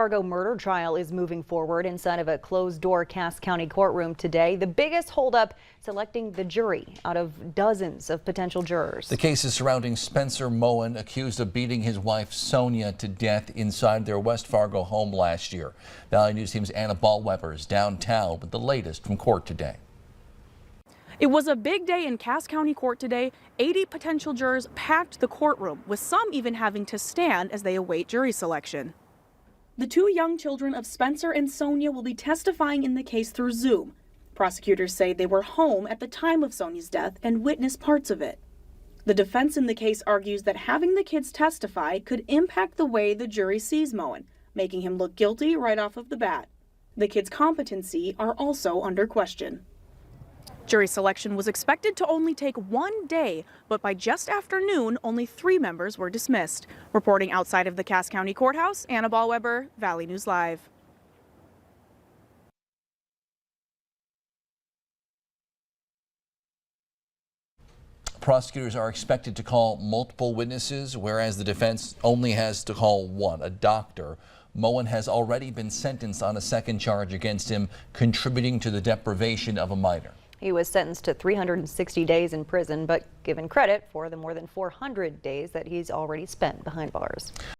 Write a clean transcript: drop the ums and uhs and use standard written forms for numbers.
Fargo murder trial is moving forward inside of a closed-door Cass County courtroom today. The biggest holdup, selecting the jury out of dozens of potential jurors. The case is surrounding Spencer Moen, accused of beating his wife Sonia to death inside their West Fargo home last year. Valley News Team's Anna Ballweber is downtown with the latest from court today. It was a big day in Cass County Court today. 80 potential jurors packed the courtroom, with some even having to stand as they await jury selection. The two young children of Spencer and Sonia will be testifying in the case through Zoom. Prosecutors say they were home at the time of Sonia's death and witnessed parts of it. The defense in the case argues that having the kids testify could impact the way the jury sees Moen, making him look guilty right off of the bat. The kids' competency are also under question. Jury selection was expected to only take 1 day, but by just after noon, only 3 members were dismissed. Reporting outside of the Cass County Courthouse, Anna Ballweber, Valley News Live. Prosecutors are expected to call multiple witnesses, whereas the defense only has to call one, a doctor. Moen has already been sentenced on a second charge against him, contributing to the deprivation of a minor. He was sentenced to 360 days in prison, but given credit for the more than 400 days that he's already spent behind bars.